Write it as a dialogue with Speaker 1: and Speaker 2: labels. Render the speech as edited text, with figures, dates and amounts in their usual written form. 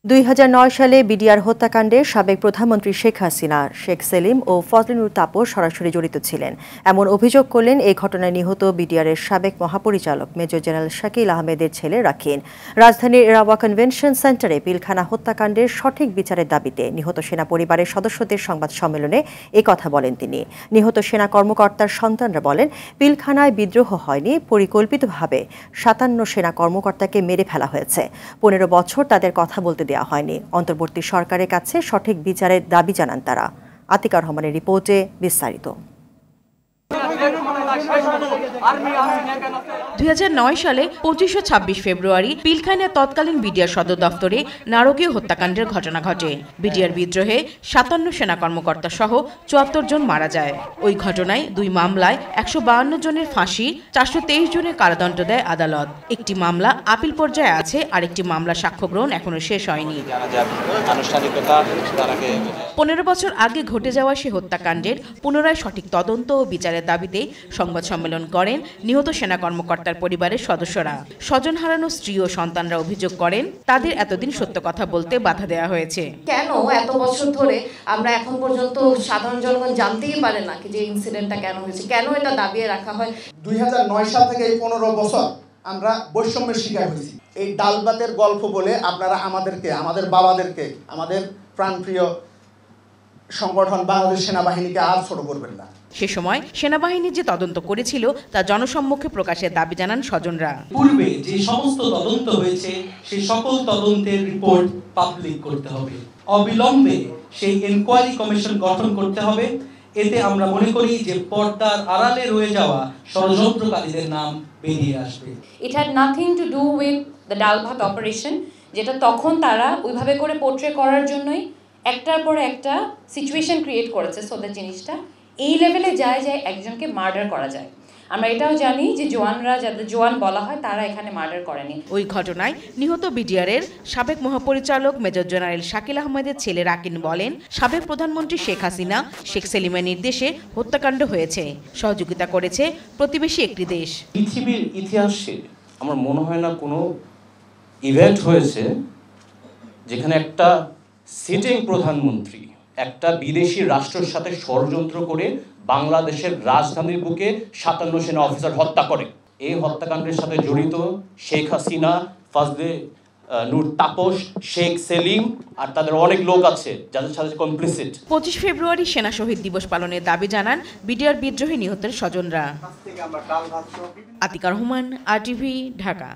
Speaker 1: ২০০৯ সালে বিডিআর হত্যাকাণ্ডে সাবেক প্রধানমন্ত্রী শেখ হাসিনা, শেখ সেলিম ও ফজলে তাপস সরাসরি জড়িত ছিলেন এমন অভিযোগ করলেন এই ঘটনায় নিহত বিডিআরের সাবেক মহাপরিচালক মেজর জেনারেল শাকিল আহমেদের ছেলে রাকিন। রাজধানীর রাওয়া কনভেনশন সেন্টারে পিলখানা হত্যাকাণ্ডের সঠিক বিচারের দাবিতে নিহত সেনা পরিবারের সদস্যদের সংবাদ সম্মেলনে কথা বলেন তিনি। নিহত সেনা কর্মকর্তার সন্তানরা বলেন, পিলখানায় বিদ্রোহ হয়নি, পরিকল্পিতভাবে ৫৭ সেনা কর্মকর্তাকে মেরে ফেলা হয়েছে। ১৫ বছর তাদের কথা বলতে দেওয়া হয়নি। অন্তর্বর্তী সরকারের কাছে সঠিক বিচারের দাবি জানান তারা। আতিকা রহমানের রিপোর্টে বিস্তারিত।
Speaker 2: ২০০৯ সালে ২৫ ও ২৬ ফেব্রুয়ারি পিলখানার তৎকালীন বিডিআর সদর দফতরে নারকীয় হত্যাকাণ্ডের ঘটনা ঘটে। বিডিআর বিদ্রোহে ৫৭ সেনা কর্মকর্তা সহ ৭৪ জন মারা যায়। ওই ঘটনায় ২ মামলায় ১৫২ জনের ফাঁসি, ৪২৩ জনের কারাদণ্ড দেয় আদালত। একটি মামলা আপিল পর্যায়ে আছে, আরেকটি মামলা সাক্ষ্য গ্রহণ এখনো শেষ হয়নি। ১৫ বছর আগে ঘটে যাওয়া সে হত্যাকাণ্ডের পুনরায় সঠিক তদন্ত ও বিচারের দাবিতে সংবাদ সম্মেলন করেন নিহত সেনা কর্মকর্তার পরিবারের সদস্যরা। স্বজন হারানো স্ত্রী ও সন্তানরা অভিযোগ করেন, তাদের এতদিন সত্য কথা বলতে বাধা দেওয়া হয়েছে।
Speaker 3: কেন এত বছর ধরে আমরা এখন পর্যন্ত সাধারণ জনগণ জানতেই পারে না যে ইনসিডেন্টটা কেন হয়েছে, কেন এটা দাবিয়ে রাখা হয়।
Speaker 4: ২০০৯ সাল থেকে এই ১৫ বছর আমরা বৈষম্যের শিকার হয়েছি। এই ডাল ভাতের গল্প বলে আপনারা আমাদেরকে, আমাদের বাবাদেরকে, আমাদের প্রাণপ্রিয় সংগঠন বাংলাদেশ সেনাবাহিনীকে আর ছোট করবেন না।
Speaker 2: সে সময় সেনাবাহিনী যে তদন্ত করেছিল তা জনসম্মুখে প্রকাশের দাবি জানান স্বজনরা।
Speaker 5: পূর্বে যে সমস্ত তদন্ত হয়েছে সেই সকল তদন্তের রিপোর্ট পাবলিক করতে হবে। অবিলম্বে সেই এনকোয়ারি কমিশন গঠন করতে হবে। এতে আমরা মনে করি যে পর্দার আড়ালে রয়ে যাওয়া ষড়যন্ত্রকারীদের নাম বেরিয়ে আসবে।
Speaker 3: It had nothing to do with the ডাল ভাত অপারেশন, যেটা তখন তারা ওইভাবে করে পোর্ট্রে করার জন্যই একটার পর একটা সিচুয়েশন ক্রিয়েট করেছে। সো দ্য জিনিসটা এই লেভেলে যায় একজনকে মার্ডার করা যায়। আমরা এটাও জানি যে জওয়ানরা, যাদের জওয়ান বলা হয়, তারা এখানে মার্ডার করেনি।
Speaker 2: ওই ঘটনায় নিহত বিডিআরের সাবেক মহাপরিচালক মেজর জেনারেল শাকিল আহমেদের ছেলে রাকিন বলেন, সাবেক প্রধানমন্ত্রী শেখ হাসিনা, শেখ সেলিমের নির্দেশে হত্যাকাণ্ড হয়েছে। সহযোগিতা করেছে প্রতিবেশী একটি দেশ।
Speaker 6: পৃথিবীর ইতিহাসে আমার মনে হয় না কোনো ইভেন্ট হয়েছে যেখানে একটা সিটিং প্রধানমন্ত্রী একটা বিদেশি রাষ্ট্রের সাথে ষড়যন্ত্র করে বাংলাদেশের রাজধানীর বুকে ৫৭ সেনা অফিসার হত্যা করে। এই হত্যাকাণ্ডের সাথে জড়িত শেখ হাসিনা, ফজলে তাপস, শেখ সেলিম আর তাদের অনেক লোক আছে যাদের সাথে কমপ্লিসিট।
Speaker 2: ২৫ ফেব্রুয়ারি সেনা শহীদ দিবস পালনের দাবি জানান বিডিআর বিদ্রোহী নিহতের স্বজনরা। আতিকা রহমান, RTV, ঢাকা।